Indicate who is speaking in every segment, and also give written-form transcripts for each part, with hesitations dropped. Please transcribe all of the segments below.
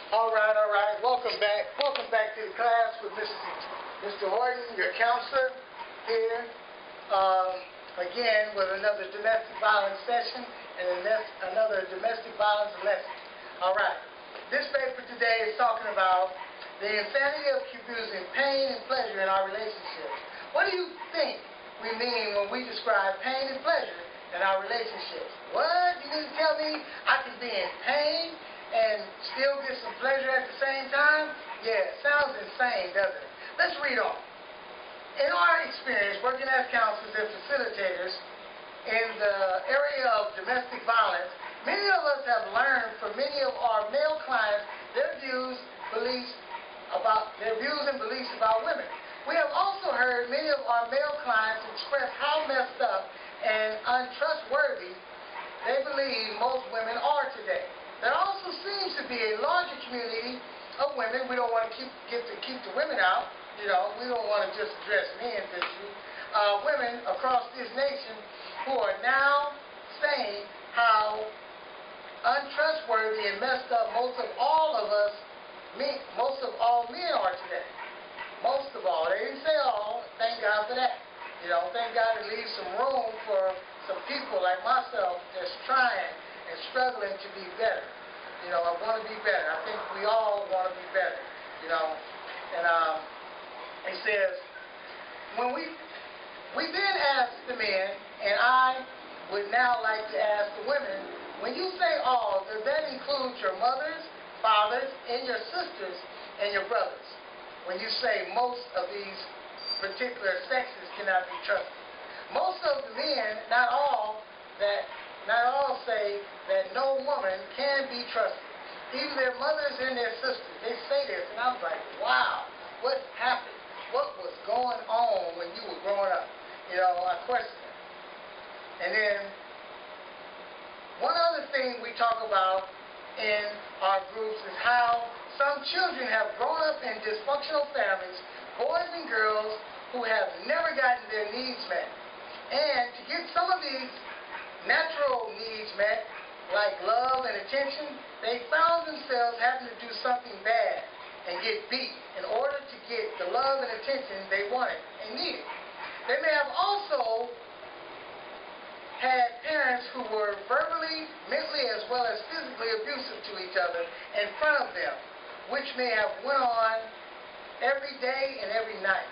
Speaker 1: All right, all right. Welcome back. Welcome back to the class with Mr. Horton, your counselor here, again with another domestic violence session and another domestic violence lesson. All right. This paper today is talking about the insanity of confusing pain and pleasure in our relationships. What do you think we mean when we describe pain and pleasure in our relationships? What? You mean to tell me I can be in pain and still get some pleasure at the same time? Yeah, it sounds insane, doesn't it? Let's read on. In our experience working as counselors and facilitators in the area of domestic violence, many of us have learned from many of our male clients their views and beliefs about women. We have also heard many of our male clients express how messed up and untrustworthy they believe most women are today. There also seems to be a larger community of women. We don't want to keep the women out. You know, we don't want to just address men's issues. Women across this nation who are now saying how untrustworthy and messed up most of all men are today. Most of all. They didn't say all. Thank God for that. You know, thank God it leaves some room for some people like myself that's trying and struggling to be better. You know, I want to be better. I think we all want to be better. You know, and it says, when we then ask the men, and I would now like to ask the women, when you say all, does that include your mothers, fathers, and your sisters and your brothers? When you say most of these particular sexes cannot be trusted. Most of the men, not all say that no woman can be trusted. Even their mothers and their sisters, they say this, and I was like, wow, what happened? What was going on when you were growing up? You know, I question it. And then, one other thing we talk about in our groups is how some children have grown up in dysfunctional families, boys and girls who have never gotten their needs met. And to get some of these natural needs met, like love and attention, they found themselves having to do something bad and get beat in order to get the love and attention they wanted and needed. They may have also had parents who were verbally, mentally, as well as physically abusive to each other in front of them, which may have went on every day and every night.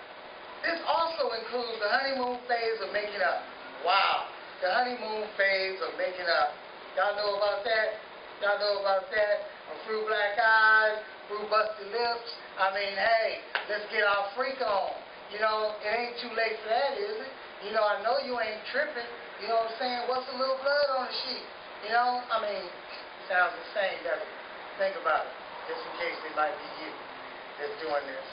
Speaker 1: This also includes the honeymoon phase of making up. Wow, the honeymoon phase of making up. Y'all know about that? Y'all know about that? Through black eyes, through busted lips. I mean, hey, let's get our freak on. You know, it ain't too late for that, is it? You know, I know you ain't tripping. You know what I'm saying? What's a little blood on the sheet? You know, I mean, sounds insane, doesn't it? Think about it, just in case it might be you that's doing this.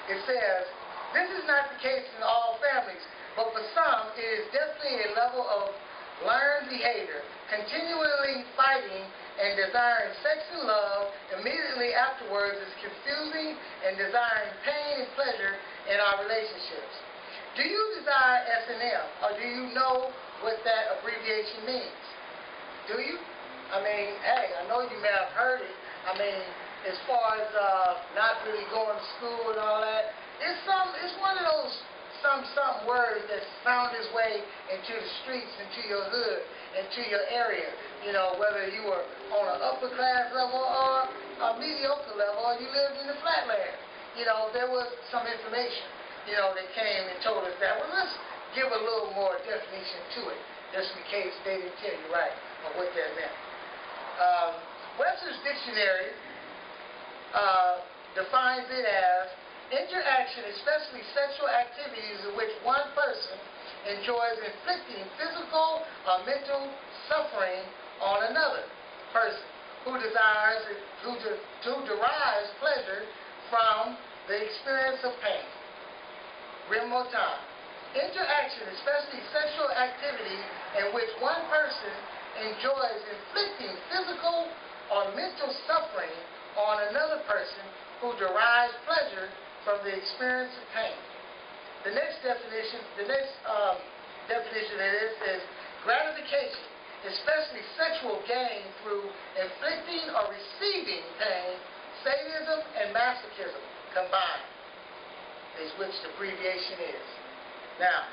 Speaker 1: It says, this is not the case in all families, but for some, it is definitely a level of learned behavior, continually fighting and desiring sex and love immediately afterwards is confusing and desiring pain and pleasure in our relationships. Do you desire S&M, or do you know what that abbreviation means? Do you? I mean, hey, I know you may have heard it. I mean, as far as not really going to school and all that, it's one of those some words that found its way into the streets, into your hood, into your area. You know, whether you were on an upper class level or a mediocre level, or you lived in the flatland. You know, there was some information, you know, that came and told us that. Well, let's give a little more definition to it, just in case they didn't tell you right or what that meant. Webster's Dictionary defines it as interaction, especially sexual activities in which one person enjoys inflicting physical or mental suffering on another person who derives pleasure from the experience of pain. One more time. Interaction, especially sexual activity in which one person enjoys inflicting physical or mental suffering on another person who derives pleasure from the experience of pain. The next definition of this is gratification, especially sexual gain through inflicting or receiving pain, sadism and masochism combined is which the abbreviation is. Now,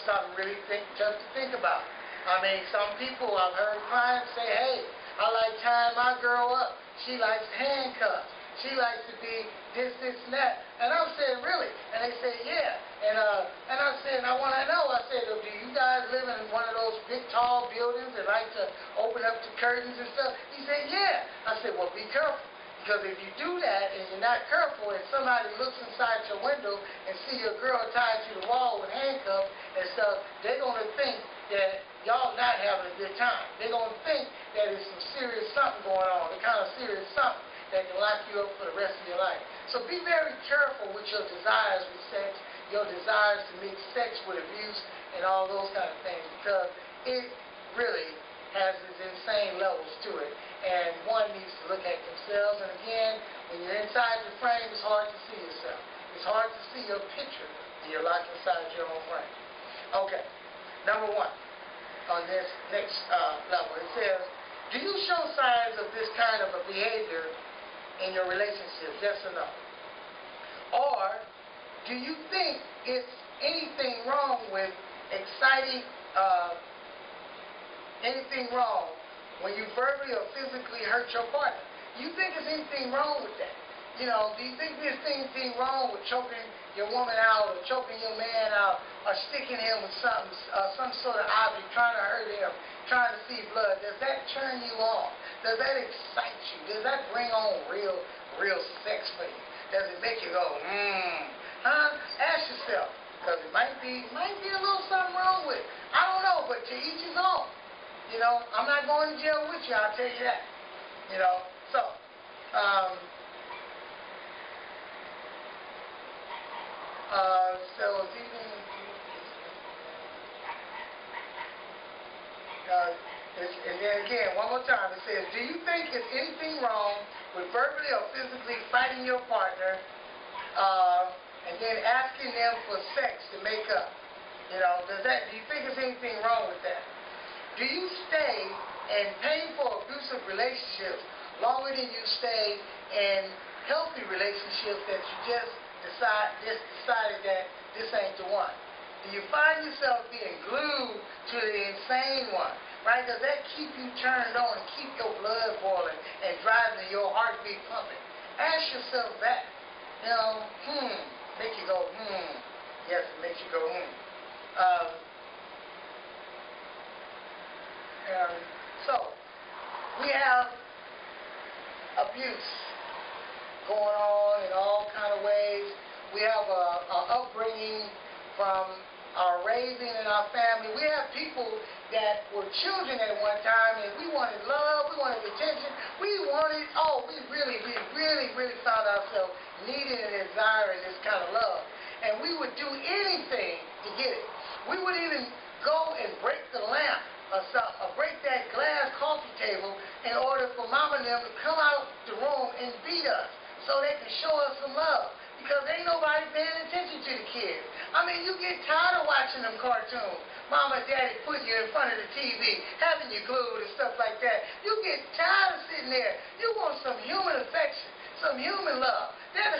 Speaker 1: something really tough to think about. I mean, some people, I've heard clients say, hey, I like tying my girl up. She likes handcuffs. She likes to be this, and that. And I'm saying, really? And they say, yeah. And I said, I want to know. I said, do you guys live in one of those big, tall buildings that like to open up the curtains and stuff? He said, yeah. I said, well, be careful. Because if you do that and you're not careful and somebody looks inside your window and see your girl tied to the wall with handcuffs and stuff, they're going to think that y'all not having a good time. They're going to think that there's some serious something going on, the kind of serious something that can lock you up for the rest of your life. So be very careful with your desires with sex, your desires to mix sex with abuse and all those kind of things, because it really has its insane levels to it. And one needs to look at themselves. And again, when you're inside the frame, it's hard to see yourself. It's hard to see your picture when you're locked inside your own frame. Okay, number one on this next level, it says, do you show signs of this kind of a behavior in your relationship, yes or no? Or do you think it's anything wrong with exciting, anything wrong when you verbally or physically hurt your partner? Do you think there's anything wrong with that? You know, do you think there's anything wrong with choking your woman out or choking your man out or sticking him with something, some sort of object, trying to hurt him, trying to see blood? Does that turn you on? Does that excite you? Does that bring on real sex for you? Does it make you go, huh? Ask yourself, because it might be a little something wrong with it. I don't know, but to each his own. You know, I'm not going to jail with you, I'll tell you that. You know, so, it's even, and then again, one more time, it says, do you think there's anything wrong with verbally or physically fighting your partner, and then asking them for sex to make up? You know, do you think there's anything wrong with that? Do you stay in painful, abusive relationships longer than you stay in healthy relationships that you just decided that this ain't the one? Do you find yourself being glued to the insane one? Right? Does that keep you turned on and keep your blood boiling and driving your heartbeat pumping? Ask yourself that. You know, make you go, Yes, it makes you go, So, we have abuse going on in all kind of ways. We have an upbringing from our raising in our family. We have people that were children at one time, and we wanted love, we wanted attention, we really found ourselves needing and desiring this kind of love. And we would do anything to get it. We would even go and break the lamp or break that glass coffee table in order for mama and them to come out the room and beat us so they can show us some love. Because ain't nobody paying attention to the kids. I mean, you get tired of watching them cartoons. Mama and daddy putting you in front of the TV, having you glued and stuff like that. You get tired of sitting there. You want some human affection, some human love. That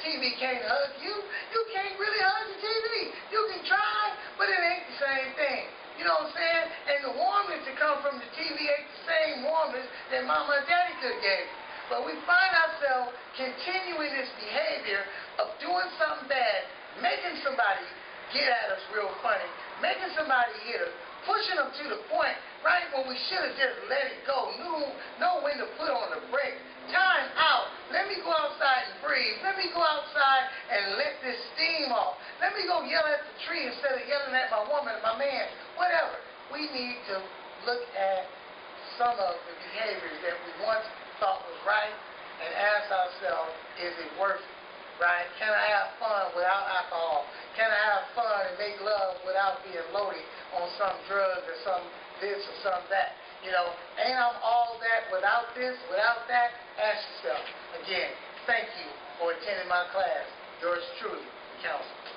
Speaker 1: TV can't hug you. You can't really hug the TV. You can try, but it ain't the same thing. You know what I'm saying? And the warmness that comes from the TV ain't the same warmness that mama and daddy could have gave you. But we find ourselves continuing this behavior of doing something bad, making somebody get at us real funny, making somebody hit us, pushing them to the point right when we should have just let it go, know when to put on the brake. Time out. Let me go outside and breathe. Let me go outside and let this steam off. Let me go yell at the tree instead of yelling at my woman, my man, whatever. We need to look at some of the behaviors that we once thought was right and ask ourselves, is it worth it, right? Can I have fun without alcohol? Can I have fun and make love without being loaded on some drugs or some this or some that? You know, ain't I all that without this, without that? Ask yourself. Again, thank you for attending my class. Yours truly, the counselor.